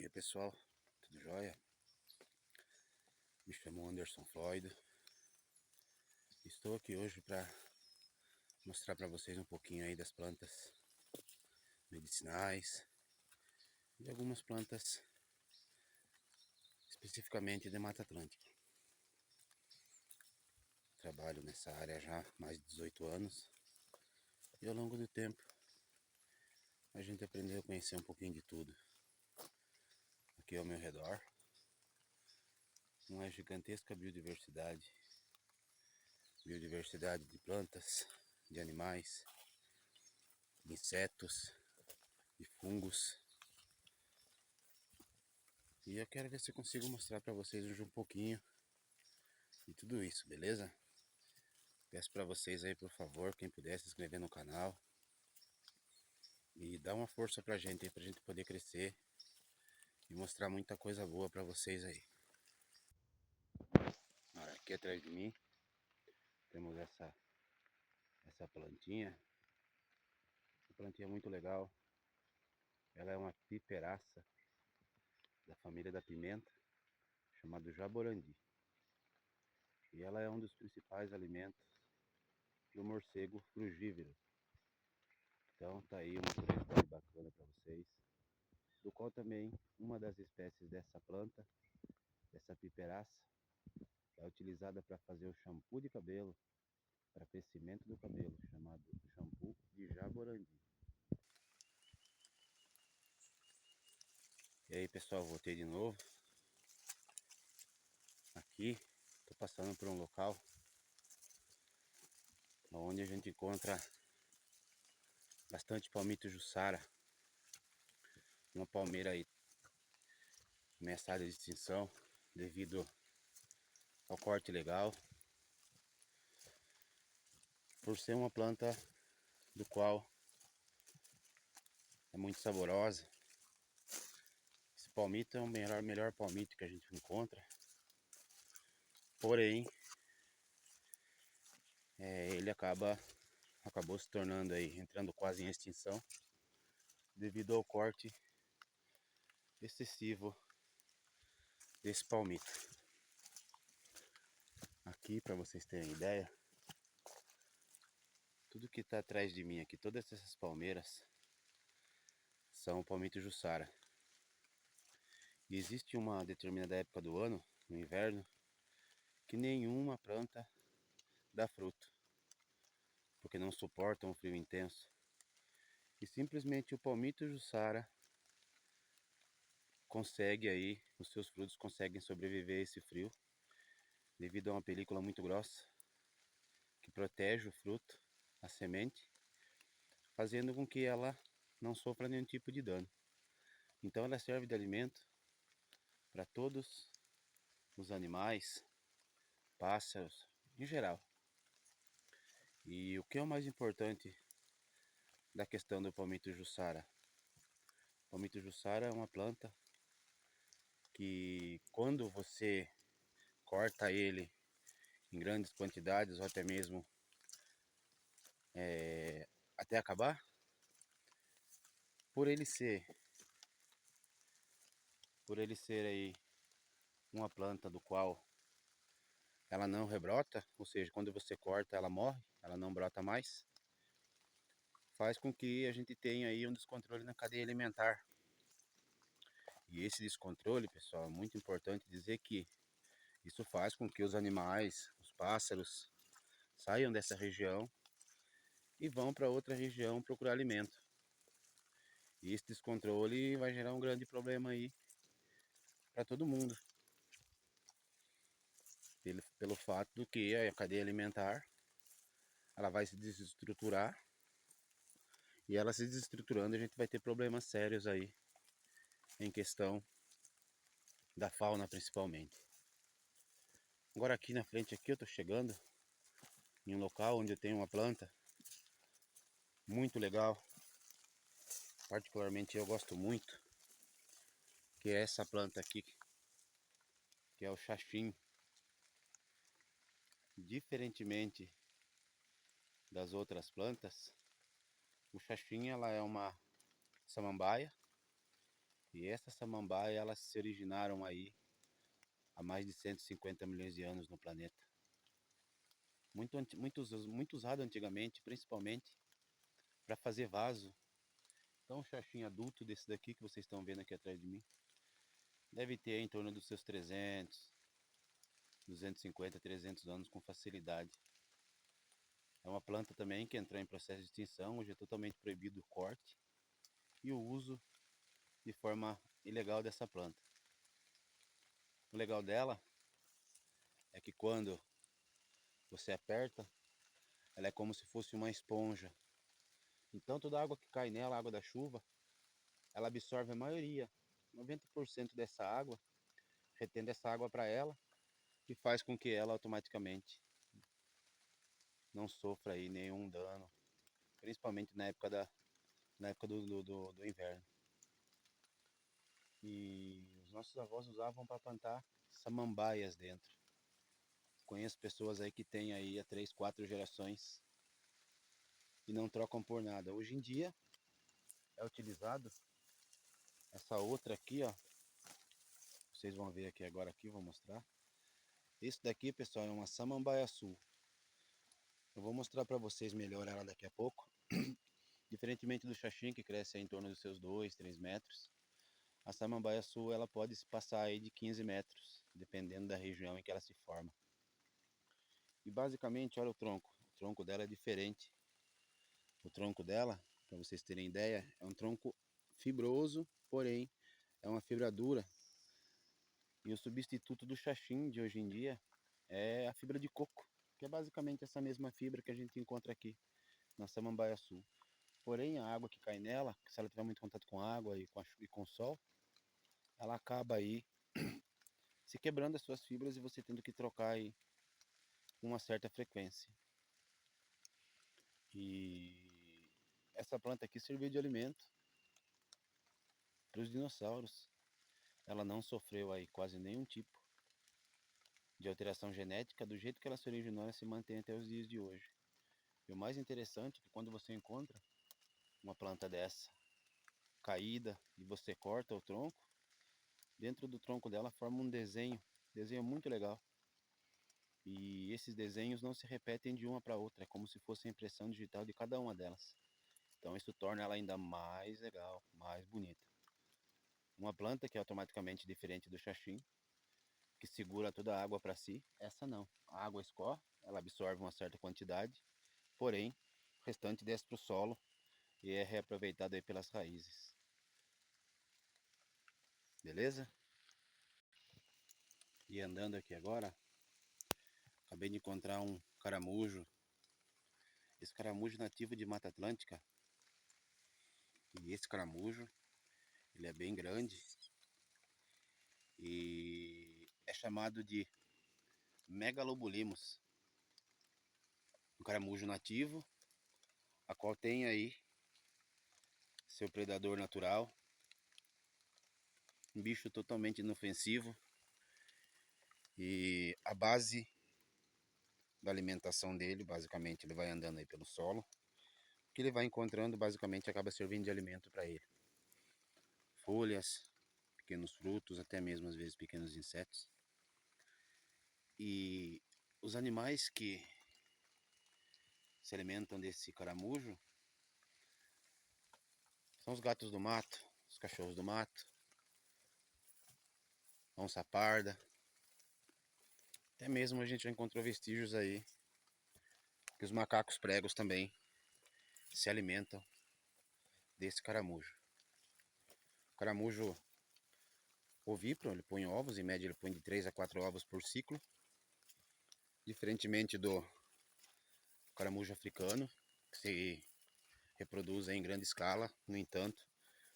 E aí pessoal, tudo jóia? Me chamo Anderson Floyd. Estou aqui hoje para mostrar para vocês um pouquinho aí das plantas medicinais e algumas plantas especificamente de Mata Atlântica. Trabalho nessa área já há mais de 18 anos e ao longo do tempo a gente aprendeu a conhecer um pouquinho de tudo. Aqui ao meu redor uma gigantesca biodiversidade de plantas, de animais, de insetos, de fungos. E eu quero ver se eu consigo mostrar para vocês hoje um pouquinho de tudo isso, beleza? Peço para vocês aí, por favor, quem puder se inscrever no canal e dar uma força pra gente aí, pra gente poder crescer e mostrar muita coisa boa para vocês aí. Olha, aqui atrás de mim temos essa plantinha. Uma plantinha muito legal. Ela é uma piperaça da família da pimenta, chamada jaborandi. E ela é um dos principais alimentos do morcego frugívoro. Então tá aí uma curiosidade bacana para vocês, do qual também uma das espécies dessa planta, dessa piperaça, é utilizada para fazer o shampoo de cabelo, para crescimento do cabelo, chamado shampoo de jaborandi. E aí pessoal, voltei de novo. Aqui, estou passando por um local onde a gente encontra bastante palmito jussara. Uma palmeira aí ameaçada de extinção devido ao corte ilegal, por ser uma planta do qual é muito saborosa. Esse palmito é o melhor palmito que a gente encontra, porém ele acabou se tornando aí, entrando quase em extinção, devido ao corte excessivo desse palmito. Aqui, para vocês terem ideia, tudo que está atrás de mim aqui, todas essas palmeiras, são palmito jussara. E existe uma determinada época do ano, no inverno, que nenhuma planta dá fruto, porque não suportam um frio intenso. E simplesmente o palmito jussara consegue aí, os seus frutos conseguem sobreviver a esse frio, devido a uma película muito grossa, que protege o fruto, a semente, fazendo com que ela não sofra nenhum tipo de dano. Então ela serve de alimento para todos os animais, pássaros, em geral. E o que é o mais importante da questão do palmito jussara? O palmito jussara é uma planta que, quando você corta ele em grandes quantidades, ou até mesmo até acabar, por ele ser aí uma planta do qual ela não rebrota, ou seja, quando você corta ela morre, ela não brota mais, faz com que a gente tenha aí um descontrole na cadeia alimentar. E esse descontrole, pessoal, é muito importante dizer que isso faz com que os animais, os pássaros, saiam dessa região e vão para outra região procurar alimento. E esse descontrole vai gerar um grande problema aí para todo mundo. Pelo fato do que a cadeia alimentar ela vai se desestruturar, e ela se desestruturando a gente vai ter problemas sérios aí em questão da fauna principalmente. Agora aqui na frente aqui eu estou chegando em um local onde eu tenho uma planta muito legal, particularmente eu gosto muito, que é essa planta aqui, que é o xaxim. Diferentemente das outras plantas, o xaxim ela é uma samambaia, E essas samambaias, elas se originaram aí há mais de 150 milhões de anos no planeta. Muito usado antigamente, principalmente para fazer vaso. Então um xaxim adulto desse daqui que vocês estão vendo aqui atrás de mim, deve ter em torno dos seus 300, 250, 300 anos com facilidade. É uma planta também que entrou em processo de extinção, hoje é totalmente proibido o corte e o uso de forma ilegal dessa planta. O legal dela é que quando você aperta, ela é como se fosse uma esponja. Então toda a água que cai nela, a água da chuva, ela absorve a maioria, 90% dessa água, retendo essa água para ela e faz com que ela automaticamente não sofra aí nenhum dano, principalmente na época do inverno. E os nossos avós usavam para plantar samambaias dentro. Conheço pessoas aí que têm aí há 3, 4 gerações e não trocam por nada. Hoje em dia é utilizado essa outra aqui, ó. Vocês vão ver aqui agora aqui, vou mostrar. Esse daqui, pessoal, é uma samambaia sul. Eu vou mostrar para vocês melhor ela daqui a pouco. Diferentemente do xaxim, que cresce em torno dos seus 2, 3 metros, a samambaia sul ela pode se passar aí de 15 metros, dependendo da região em que ela se forma. E basicamente, olha o tronco. O tronco dela é diferente. O tronco dela, para vocês terem ideia, é um tronco fibroso, porém é uma fibra dura. E o substituto do xaxim de hoje em dia é a fibra de coco, que é basicamente essa mesma fibra que a gente encontra aqui na samambaia sul. Porém, a água que cai nela, se ela tiver muito contato com água e com o sol, ela acaba aí se quebrando as suas fibras e você tendo que trocar aí com uma certa frequência. E essa planta aqui serviu de alimento para os dinossauros. Ela não sofreu aí quase nenhum tipo de alteração genética, do jeito que ela se originou, ela se mantém até os dias de hoje. E o mais interessante é que quando você encontra uma planta dessa caída e você corta o tronco, dentro do tronco dela forma um desenho muito legal. E esses desenhos não se repetem de uma para outra, é como se fosse a impressão digital de cada uma delas. Então isso torna ela ainda mais legal, mais bonita. Uma planta que é automaticamente diferente do xaxim, que segura toda a água para si, essa não. A água escorre, ela absorve uma certa quantidade, porém o restante desce para o solo e é reaproveitado aí pelas raízes. Beleza? E andando aqui agora, acabei de encontrar um caramujo. Esse caramujo nativo de Mata Atlântica. E esse caramujo, ele é bem grande e é chamado de Megalobulimus. Um caramujo nativo, a qual tem aí seu predador natural. Um bicho totalmente inofensivo. E a base da alimentação dele, basicamente, ele vai andando aí pelo solo. O que ele vai encontrando, basicamente, acaba servindo de alimento para ele. Folhas, pequenos frutos, até mesmo às vezes pequenos insetos. E os animais que se alimentam desse caramujo são os gatos do mato, os cachorros do mato, onça parda. Até mesmo a gente já encontrou vestígios aí que os macacos pregos também se alimentam desse caramujo. O caramujo ovíparo, ele põe ovos, em média ele põe de 3 a 4 ovos por ciclo. Diferentemente do caramujo africano, que se reproduz em grande escala, no entanto,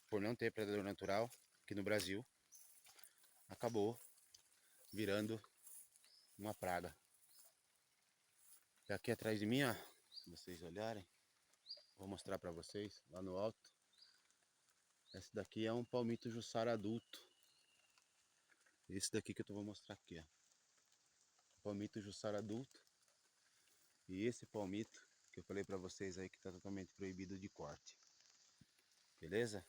por não ter predador natural, aqui no Brasil, acabou virando uma praga. E aqui atrás de mim, ó, se vocês olharem, vou mostrar para vocês, lá no alto, esse daqui é um palmito jussara adulto. Esse daqui que eu vou mostrar aqui, ó. Palmito jussara adulto. E esse palmito que eu falei para vocês aí que está totalmente proibido de corte. Beleza?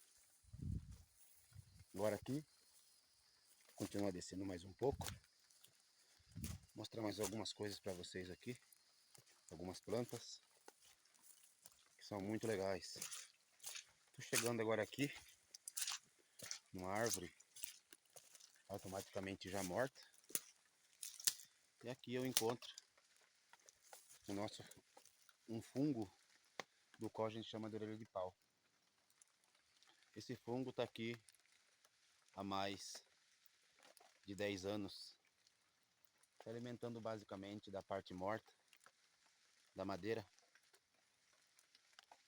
Agora aqui, continuar descendo mais um pouco. Mostrar mais algumas coisas para vocês aqui. Algumas plantas que são muito legais. Estou chegando agora aqui numa árvore automaticamente já morta. E aqui eu encontro um fungo do qual a gente chama de orelha de pau. Esse fungo está aqui há mais de 10 anos, se alimentando basicamente da parte morta da madeira.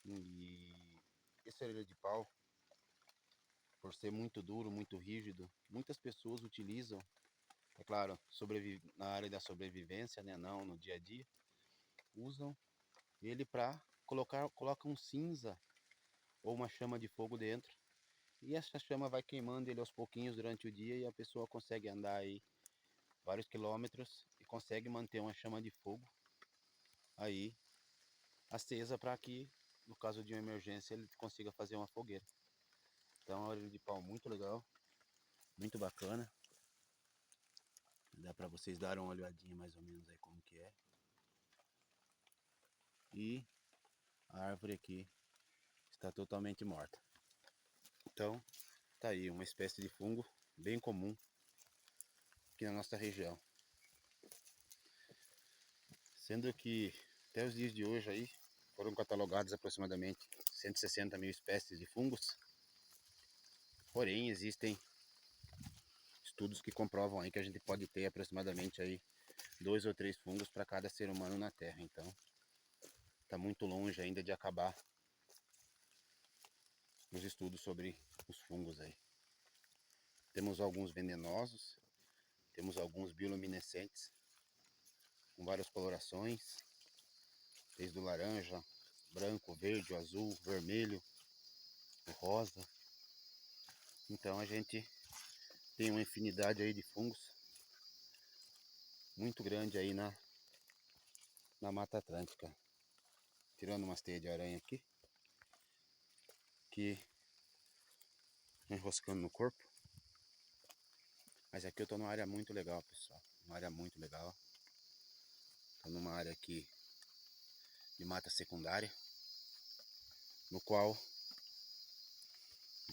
E esse orelha de pau, por ser muito duro, muito rígido, muitas pessoas utilizam, é claro, na área da sobrevivência, né, não no dia a dia, usam ele para colocam um cinza ou uma chama de fogo dentro, e essa chama vai queimando ele aos pouquinhos durante o dia, e a pessoa consegue andar aí vários quilômetros e consegue manter uma chama de fogo aí acesa, para que no caso de uma emergência ele consiga fazer uma fogueira. Então é uma orelha de pau muito legal, muito bacana. Dá para vocês darem uma olhadinha mais ou menos aí como que é. E a árvore aqui está totalmente morta. Então tá aí uma espécie de fungo bem comum aqui na nossa região. Sendo que até os dias de hoje aí foram catalogados aproximadamente 160 mil espécies de fungos. Porém, existem estudos que comprovam aí que a gente pode ter aproximadamente aí 2 ou 3 fungos para cada ser humano na Terra. Então, está muito longe ainda de acabar os estudos sobre os fungos aí. Temos alguns venenosos, temos alguns bioluminescentes, com várias colorações, desde o laranja, branco, verde, azul, vermelho, o rosa. Então a gente tem uma infinidade aí de fungos muito grande aí na Mata Atlântica. Tirando umas teias de aranha aqui, que enroscando no corpo. Mas aqui eu tô numa área muito legal, pessoal. Uma área muito legal. Tô numa área aqui de mata secundária, no qual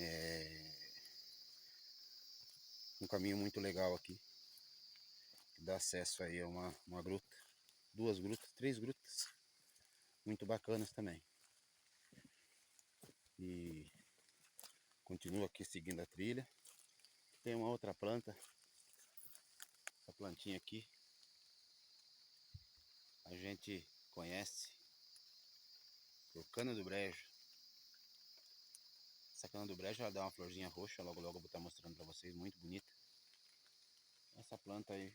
é um caminho muito legal aqui, que dá acesso aí a uma gruta, 2 grutas, 3 grutas, muito bacanas também. E continuo aqui seguindo a trilha. Tem uma outra planta, essa plantinha aqui, a gente conhece por cana do brejo. Essa cana do brejo ela dá uma florzinha roxa, logo logo eu vou estar mostrando para vocês, muito bonita. Essa planta aí,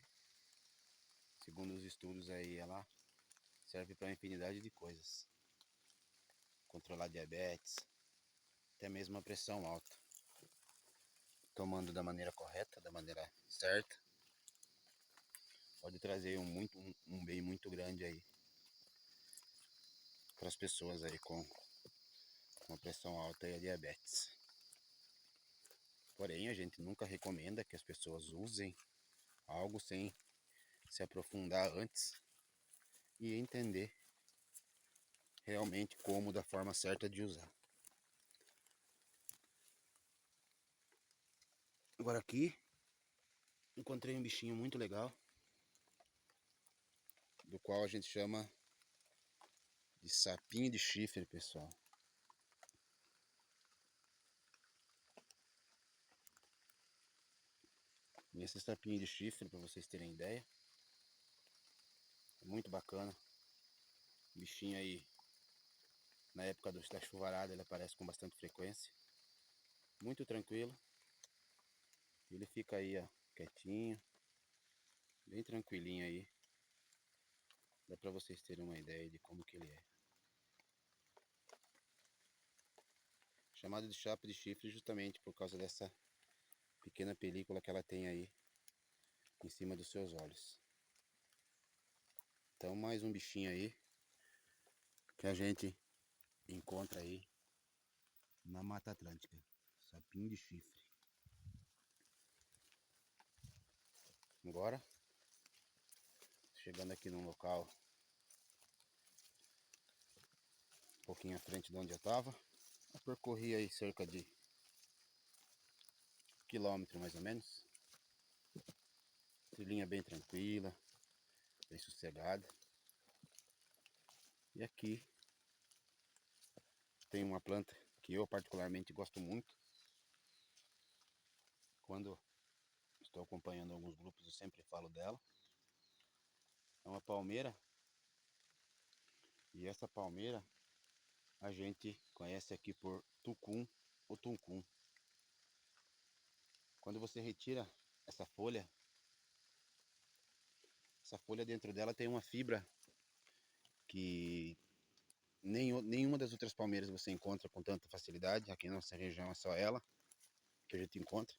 segundo os estudos aí, ela serve para uma infinidade de coisas. Controlar diabetes, até mesmo a pressão alta. Tomando da maneira correta, da maneira certa, pode trazer um bem muito grande aí para as pessoas aí com a pressão alta e a diabetes. Porém, a gente nunca recomenda que as pessoas usem algo sem se aprofundar antes e entender realmente como, da forma certa de usar. Agora aqui encontrei um bichinho muito legal, do qual a gente chama de sapinho de chifre, pessoal. E esse sapinho de chifre, para vocês terem ideia, é muito bacana. O bichinho aí, na época da chuvarada, ele aparece com bastante frequência. Muito tranquilo. Ele fica aí, ó, quietinho, bem tranquilinho aí. Dá para vocês terem uma ideia de como que ele é. Chamado de chapa de chifre justamente por causa dessa pequena película que ela tem aí em cima dos seus olhos. Então mais um bichinho aí que a gente encontra aí na Mata Atlântica. Sapinho de chifre. Agora, chegando aqui num local um pouquinho à frente de onde eu estava, eu percorri aí cerca de 1 quilômetro mais ou menos. Trilhinha bem tranquila, bem sossegada. E aqui tem uma planta que eu particularmente gosto muito. Quando estou acompanhando alguns grupos eu sempre falo dela. É uma palmeira. E essa palmeira a gente conhece aqui por tucum ou tuncum. Quando você retira essa folha dentro dela tem uma fibra que nenhuma das outras palmeiras você encontra com tanta facilidade. Aqui na nossa região é só ela que a gente encontra.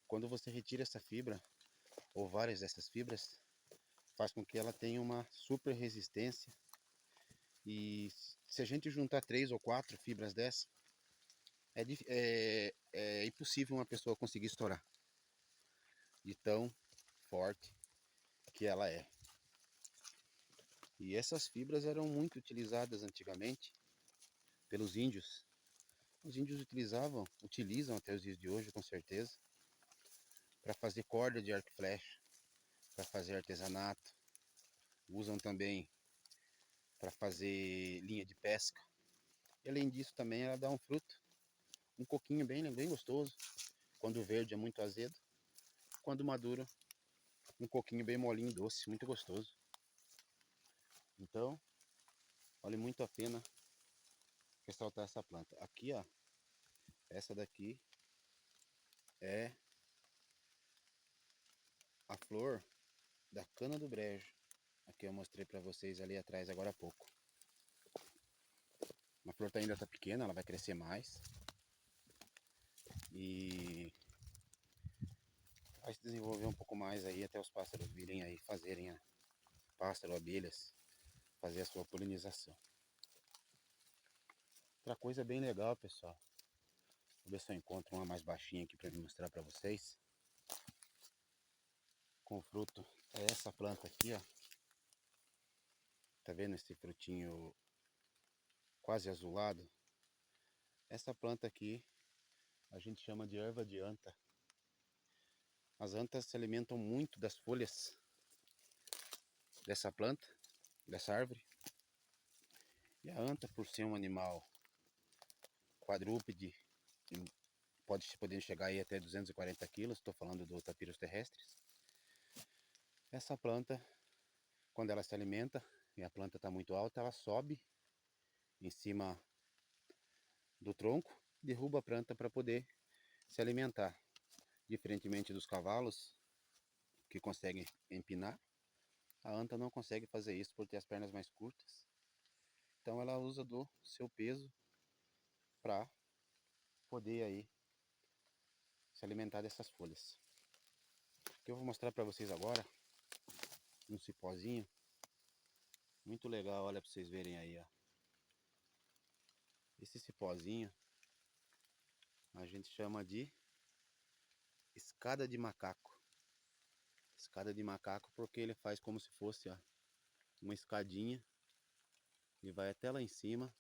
Quando você retira essa fibra, ou várias dessas fibras, faz com que ela tenha uma super resistência. E se a gente juntar 3 ou 4 fibras dessa, é impossível uma pessoa conseguir estourar, de tão forte que ela é. E essas fibras eram muito utilizadas antigamente pelos índios. Os índios utilizam até os dias de hoje, com certeza, para fazer corda de arco e flecha, para fazer artesanato. Usam também para fazer linha de pesca. E além disso também ela dá um fruto, um coquinho bem gostoso. Quando verde é muito azedo, quando maduro um coquinho bem molinho, doce, muito gostoso. Então, vale muito a pena ressaltar essa planta. Aqui, ó, essa daqui é a flor da cana do brejo. Aqui eu mostrei para vocês ali atrás agora há pouco. A flor ainda está pequena, ela vai crescer mais. E vai se desenvolver um pouco mais aí até os pássaros virem aí, fazerem pássaro, abelhas, fazer a sua polinização. Outra coisa bem legal, pessoal. Vou ver se eu encontro uma mais baixinha aqui para mostrar para vocês. Com fruto é essa planta aqui, ó. Tá vendo esse frutinho quase azulado? Essa planta aqui a gente chama de erva de anta. As antas se alimentam muito das folhas dessa planta, dessa árvore. E a anta, por ser um animal quadrúpede, podendo chegar aí até 240 quilos, estou falando do tapirus terrestres. Essa planta, quando ela se alimenta e a planta está muito alta, ela sobe em cima do tronco, derruba a planta para poder se alimentar. Diferentemente dos cavalos, que conseguem empinar, a anta não consegue fazer isso por ter as pernas mais curtas. Então ela usa do seu peso para poder aí se alimentar dessas folhas. O que eu vou mostrar para vocês agora, um cipózinho muito legal, olha para vocês verem aí, ó. Esse cipózinho a gente chama de escada de macaco. Escada de macaco porque ele faz como se fosse, ó, uma escadinha e vai até lá em cima.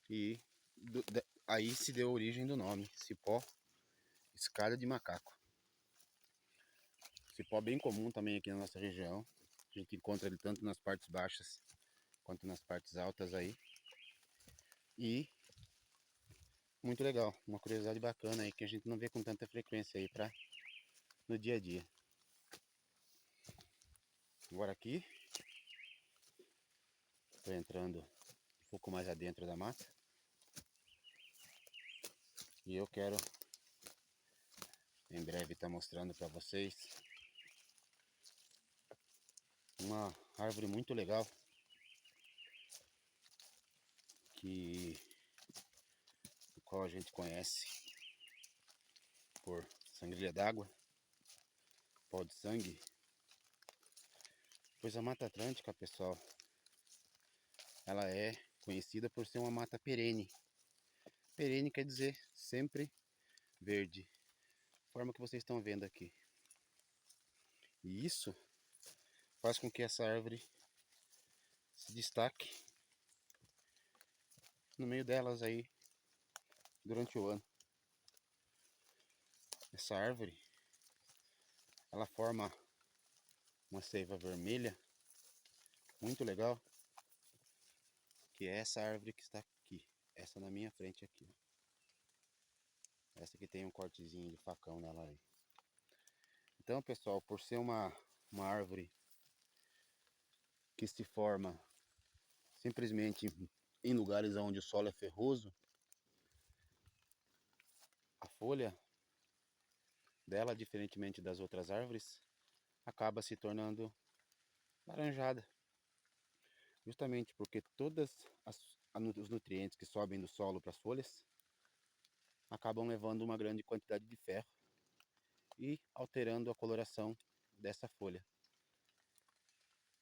E aí se deu a origem do nome, cipó escada de macaco. Cipó bem comum também aqui na nossa região. A gente encontra ele tanto nas partes baixas quanto nas partes altas aí. E muito legal, uma curiosidade bacana aí que a gente não vê com tanta frequência aí no dia a dia. Agora aqui, estou entrando um pouco mais adentro da mata. E eu quero em breve estar mostrando para vocês uma árvore muito legal o qual a gente conhece por sangria d'água, pau de sangue. Pois a Mata Atlântica, pessoal, ela é conhecida por ser uma mata perene. Perene quer dizer sempre verde, forma que vocês estão vendo aqui. E isso faz com que essa árvore se destaque no meio delas aí durante o ano. Essa árvore, ela forma uma seiva vermelha muito legal, que é essa árvore que está aqui, essa na minha frente aqui, ó. Essa que tem um cortezinho de facão nela aí. Então, pessoal, por ser uma árvore que se forma simplesmente em lugares onde o solo é ferroso, a folha dela, diferentemente das outras árvores, acaba se tornando laranjada. Justamente porque os nutrientes que sobem do solo para as folhas acabam levando uma grande quantidade de ferro e alterando a coloração dessa folha.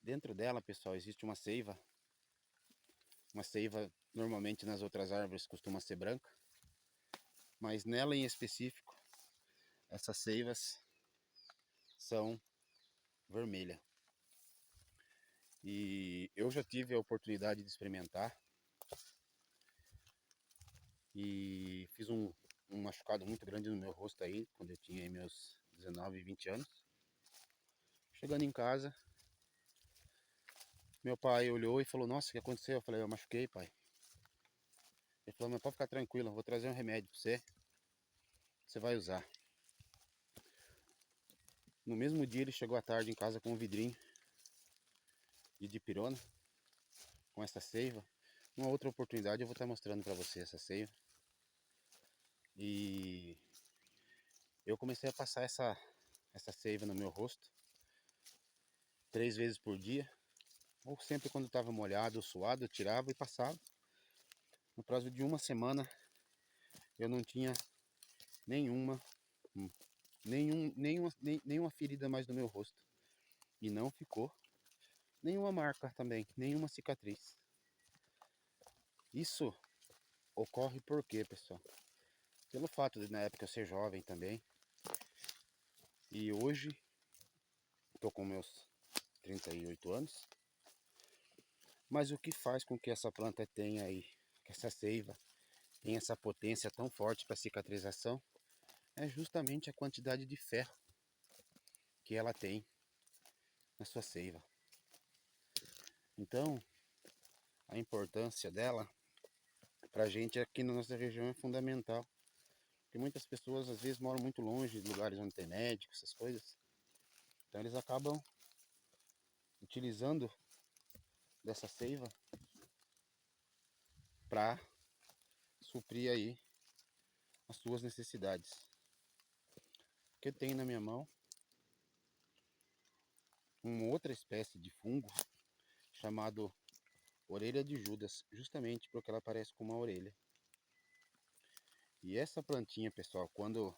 Dentro dela, pessoal, existe uma seiva. Uma seiva normalmente nas outras árvores costuma ser branca, mas nela em específico, essas seivas são vermelhas. E eu já tive a oportunidade de experimentar e fiz um machucado muito grande no meu rosto aí, quando eu tinha meus 19, 20 anos. Chegando em casa, meu pai olhou e falou: "Nossa, o que aconteceu?" Eu falei: "Eu machuquei, pai." Ele falou: "Mas pode ficar tranquilo, eu vou trazer um remédio para você, você vai usar." No mesmo dia ele chegou à tarde em casa com um vidrinho de dipirona, com essa seiva. Uma outra oportunidade eu vou estar mostrando para você essa seiva. E eu comecei a passar essa seiva no meu rosto 3 vezes por dia, ou sempre quando estava molhado ou suado, eu tirava e passava. No prazo de uma semana eu não tinha nenhuma, nenhuma ferida mais no meu rosto. E não ficou nenhuma marca também, nenhuma cicatriz. Isso ocorre por quê, pessoal? Pelo fato de na época eu ser jovem também. E hoje estou com meus 38 anos. Mas o que faz com que essa planta tenha aí, que essa seiva tenha essa potência tão forte para cicatrização, é justamente a quantidade de ferro que ela tem na sua seiva. Então, a importância dela para a gente aqui na nossa região é fundamental. Porque muitas pessoas às vezes moram muito longe de lugares onde tem médico, essas coisas. Então eles acabam utilizando dessa seiva para suprir aí as suas necessidades. O que eu tenho na minha mão uma outra espécie de fungo chamado orelha de Judas, justamente porque ela parece com uma orelha. E essa plantinha, pessoal, quando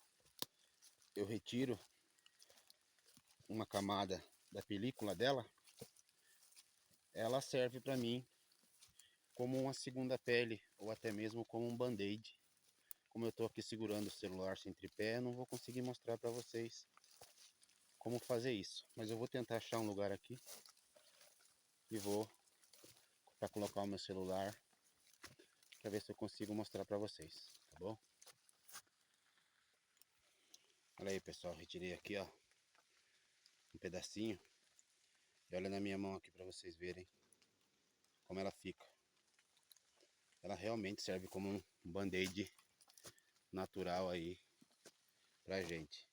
eu retiro uma camada da película dela, ela serve para mim como uma segunda pele ou até mesmo como um band-aid. Como eu estou aqui segurando o celular sem tripé, eu não vou conseguir mostrar para vocês como fazer isso, mas eu vou tentar achar um lugar aqui e vou para colocar o meu celular para ver se eu consigo mostrar para vocês, tá bom? Olha aí, pessoal, retirei aqui, ó, um pedacinho. E olha na minha mão aqui para vocês verem como ela fica. Ela realmente serve como um band-aid natural aí pra gente.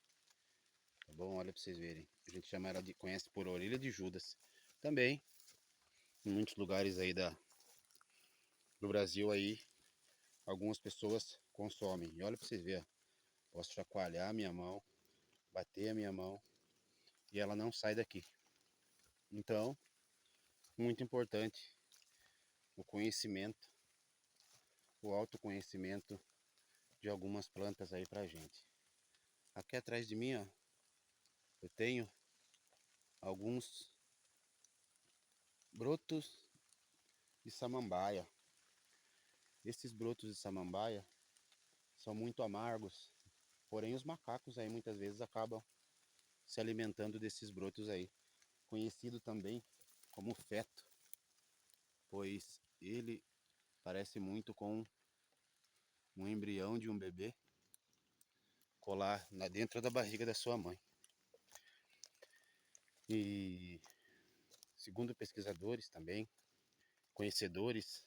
Tá bom? Olha para vocês verem. A gente chama ela de, conhece por orelha de Judas. Também, em muitos lugares aí do Brasil aí, algumas pessoas consomem. E olha para vocês verem, posso chacoalhar a minha mão, bater a minha mão e ela não sai daqui. Então, muito importante o conhecimento, o autoconhecimento de algumas plantas aí pra gente. Aqui atrás de mim, ó, eu tenho alguns brotos de samambaia. Esses brotos de samambaia são muito amargos, porém os macacos aí muitas vezes acabam se alimentando desses brotos aí, conhecido também como feto, pois ele parece muito com um embrião de um bebê colar dentro da barriga da sua mãe. E segundo pesquisadores também, conhecedores,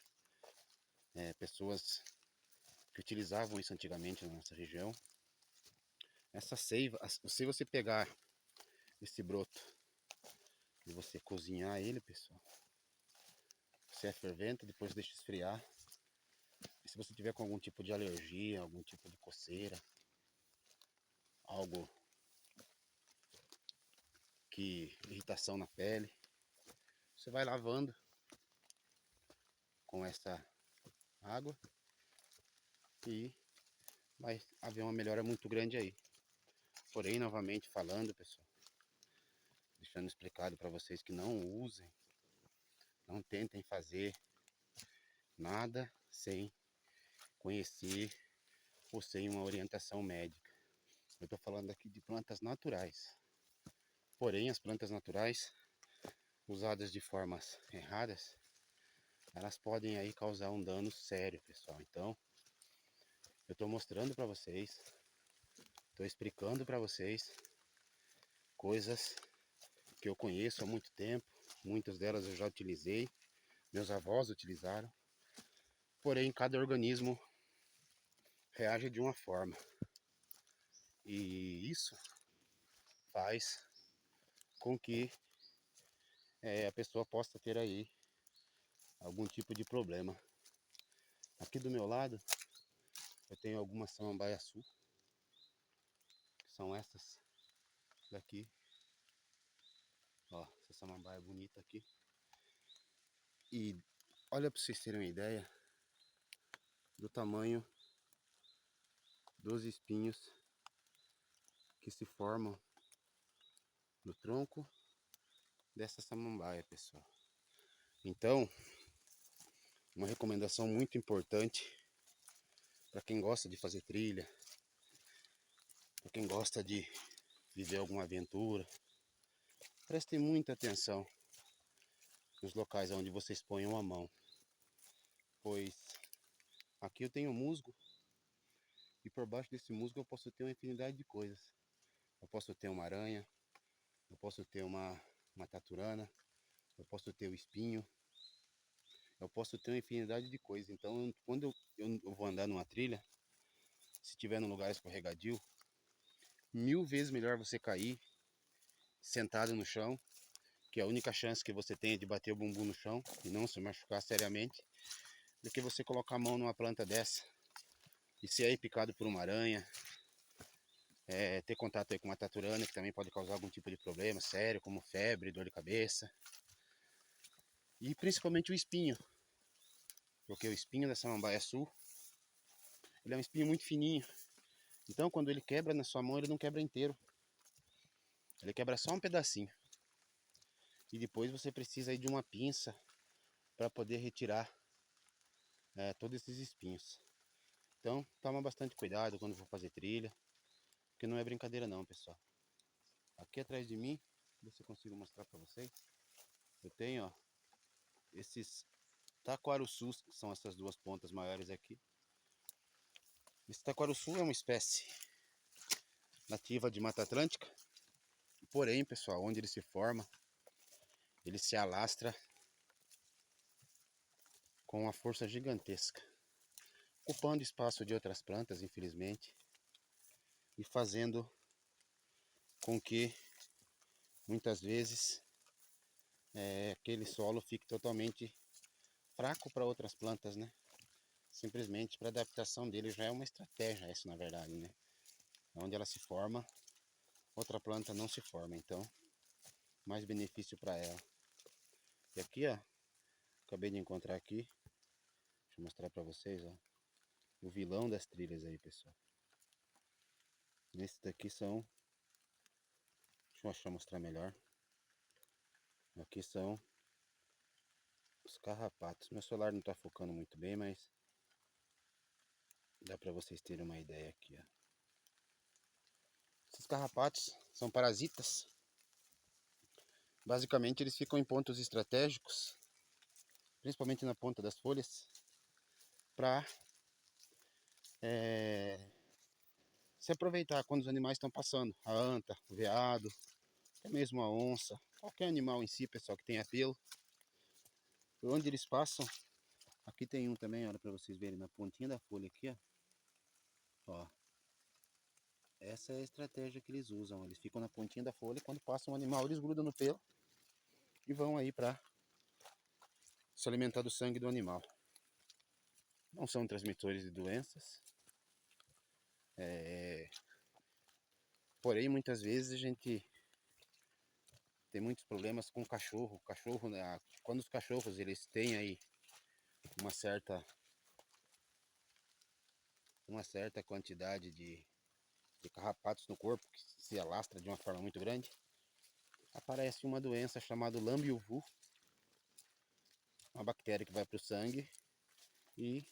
pessoas que utilizavam isso antigamente na nossa região, essa seiva, se você pegar esse broto e você cozinhar ele, pessoal, você é fervente, depois deixa esfriar. E se você tiver com algum tipo de alergia, algum tipo de coceira, algo que irritação na pele, você vai lavando com essa água e vai haver uma melhora muito grande aí. Porém, novamente falando, pessoal, deixando explicado para vocês que não usem, não tentem fazer nada sem conhecer ou sem uma orientação médica. Eu estou falando aqui de plantas naturais. Porém, as plantas naturais, usadas de formas erradas, elas podem aí causar um dano sério, pessoal. Então, eu estou mostrando para vocês, estou explicando para vocês coisas que eu conheço há muito tempo. Muitas delas eu já utilizei, meus avós utilizaram. Porém, cada organismo reage de uma forma. E isso faz com que a pessoa possa ter aí algum tipo de problema. Aqui do meu lado, eu tenho algumas samambaiaçu, que são essas daqui. Ó, essa samambaia bonita aqui. E olha para vocês terem uma ideia do tamanho dos espinhos que se formam no tronco dessa samambaia, pessoal. Então, uma recomendação muito importante para quem gosta de fazer trilha, para quem gosta de viver alguma aventura, prestem muita atenção nos locais onde vocês ponham a mão, pois aqui eu tenho musgo e por baixo desse musgo eu posso ter uma infinidade de coisas. Eu posso ter uma aranha, eu posso ter uma taturana, eu posso ter o espinho, eu posso ter uma infinidade de coisas. Então, quando eu vou andar numa trilha, se tiver num lugar escorregadio, 1000 vezes melhor você cair sentado no chão, que é a única chance que você tem de bater o bumbum no chão e não se machucar seriamente, do que você colocar a mão numa planta dessa e ser aí picado por uma aranha, ter contato aí com uma taturana, que também pode causar algum tipo de problema sério, como febre, dor de cabeça. E principalmente o espinho, porque o espinho da samambaia-sul, ele é um espinho muito fininho. Então quando ele quebra na sua mão, ele não quebra inteiro. Ele quebra só um pedacinho. E depois você precisa aí de uma pinça para poder retirar todos esses espinhos. Então toma bastante cuidado quando for fazer trilha, porque não é brincadeira não, pessoal. Aqui atrás de mim, ver se eu consigo mostrar para vocês. Eu tenho, ó, esses taquarussus, que são essas duas pontas maiores aqui. Esse taquarussu é uma espécie nativa de Mata Atlântica. Porém, pessoal, onde ele se forma, ele se alastra com uma força gigantesca, ocupando espaço de outras plantas, infelizmente, e fazendo com que muitas vezes aquele solo fique totalmente fraco para outras plantas, né? Simplesmente para adaptação dele já é uma estratégia essa, na verdade, né? Onde ela se forma, outra planta não se forma, então mais benefício para ela. E aqui, ó, acabei de encontrar aqui, deixa eu mostrar para vocês, ó, o vilão das trilhas aí, pessoal. Esses daqui são, deixa eu achar, mostrar melhor. Aqui são os carrapatos. Meu celular não está focando muito bem, mas dá para vocês terem uma ideia aqui, ó. Esses carrapatos são parasitas. Basicamente eles ficam em pontos estratégicos, principalmente na ponta das folhas, para se aproveitar quando os animais estão passando. A anta, o veado, até mesmo a onça, qualquer animal em si, pessoal, que tenha pelo. Por onde eles passam, aqui tem um também, olha para vocês verem na pontinha da folha aqui, ó. Essa é a estratégia que eles usam. Eles ficam na pontinha da folha, quando passa um animal, eles grudam no pelo e vão aí para se alimentar do sangue do animal. Não são transmissores de doenças. Porém, muitas vezes a gente tem muitos problemas com o cachorro. O cachorro, né, quando os cachorros eles têm aí uma certa quantidade de carrapatos no corpo, que se alastra de uma forma muito grande, aparece uma doença chamada lambiuvu, uma bactéria que vai para o sangue e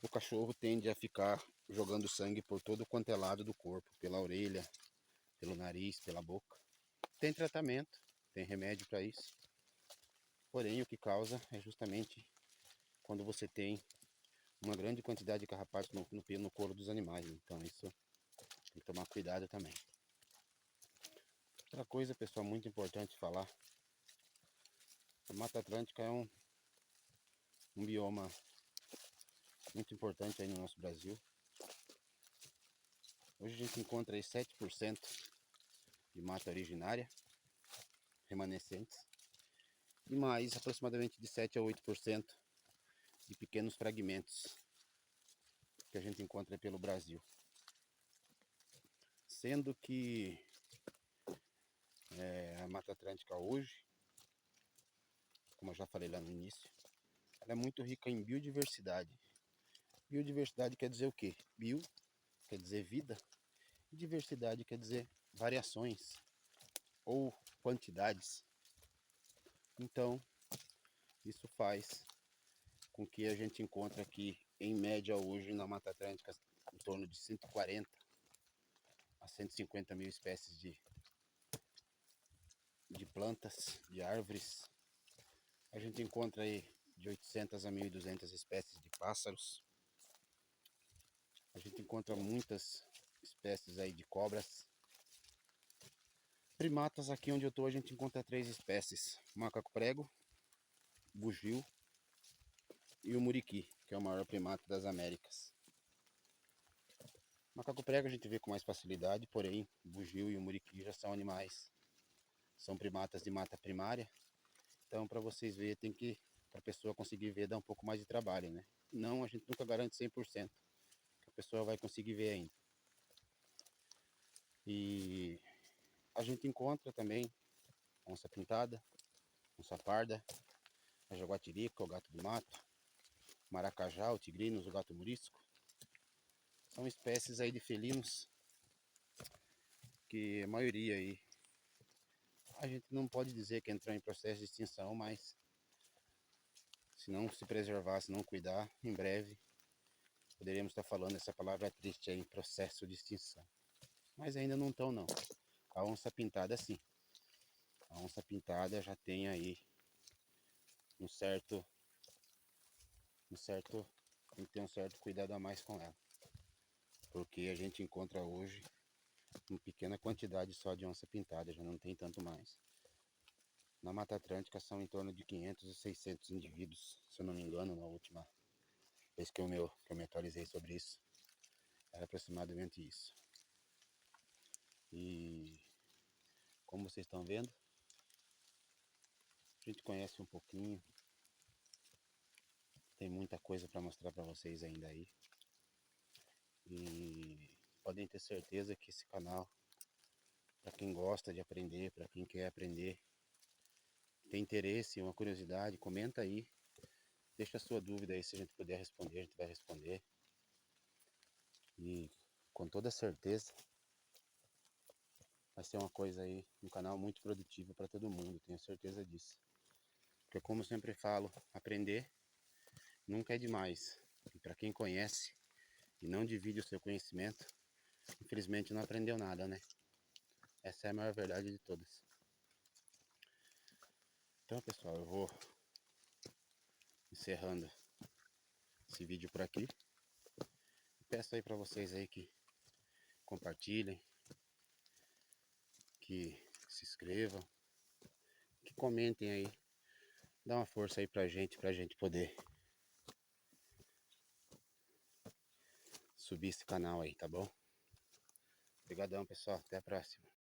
o cachorro tende a ficar jogando sangue por todo quanto é lado do corpo, pela orelha, pelo nariz, pela boca. Tem tratamento, tem remédio para isso. Porém, o que causa é justamente quando você tem uma grande quantidade de carrapatos no couro dos animais. Então isso tem que tomar cuidado também. Outra coisa, pessoal, muito importante falar. A Mata Atlântica é um bioma muito importante aí no nosso Brasil. Hoje a gente encontra aí 7% de mata originária, remanescentes, e mais aproximadamente de 7 a 8% de pequenos fragmentos que a gente encontra pelo Brasil. Sendo que a Mata Atlântica hoje, como eu já falei lá no início, ela é muito rica em biodiversidade. Biodiversidade quer dizer o quê? Bio quer dizer vida, e diversidade quer dizer variações ou quantidades. Então, isso faz com que a gente encontre aqui, em média hoje, na Mata Atlântica, em torno de 140 a 150 mil espécies de plantas, de árvores. A gente encontra aí de 800 a 1.200 espécies de pássaros. A gente encontra muitas espécies aí de cobras. Primatas, aqui onde eu estou, a gente encontra 3 espécies: macaco prego, bugio e o muriqui, que é o maior primata das Américas. Macaco prego a gente vê com mais facilidade, porém o bugio e o muriqui já são animais, são primatas de mata primária. Então, para vocês verem, para a pessoa conseguir ver, dá um pouco mais de trabalho, né? Não, a gente nunca garante 100% que a pessoa vai conseguir ver ainda. E a gente encontra também onça pintada, onça parda, a jaguatirica, o gato do mato, maracajá, o tigrinos, o gato murisco. São espécies aí de felinos que a maioria aí a gente não pode dizer que entrou em processo de extinção, mas se não se preservar, se não cuidar, em breve poderíamos estar falando essa palavra triste aí, em processo de extinção. Mas ainda não estão, não. A onça pintada, sim. A onça pintada já tem aí um certo, tem que ter um certo cuidado a mais com ela, porque a gente encontra hoje uma pequena quantidade só de onça pintada, já não tem tanto mais. Na Mata Atlântica são em torno de 500 a 600 indivíduos, se eu não me engano, na última vez que eu me atualizei sobre isso, era aproximadamente isso. E como vocês estão vendo, a gente conhece um pouquinho, tem muita coisa para mostrar para vocês ainda aí. E podem ter certeza que esse canal, para quem gosta de aprender, para quem quer aprender, tem interesse, uma curiosidade, comenta aí, deixa a sua dúvida aí, se a gente puder responder, a gente vai responder. E com toda certeza vai ser uma coisa aí, um canal muito produtivo para todo mundo, tenho certeza disso. Porque como eu sempre falo, aprender nunca é demais. E para quem conhece e não divide o seu conhecimento, infelizmente não aprendeu nada, né? essa é a maior verdade de todas. Então, pessoal, eu vou encerrando esse vídeo por aqui. Peço aí para vocês aí que compartilhem, que se inscrevam, que comentem aí. Dá uma força aí pra gente poder subir esse canal aí, tá bom? Obrigadão, pessoal. Até a próxima.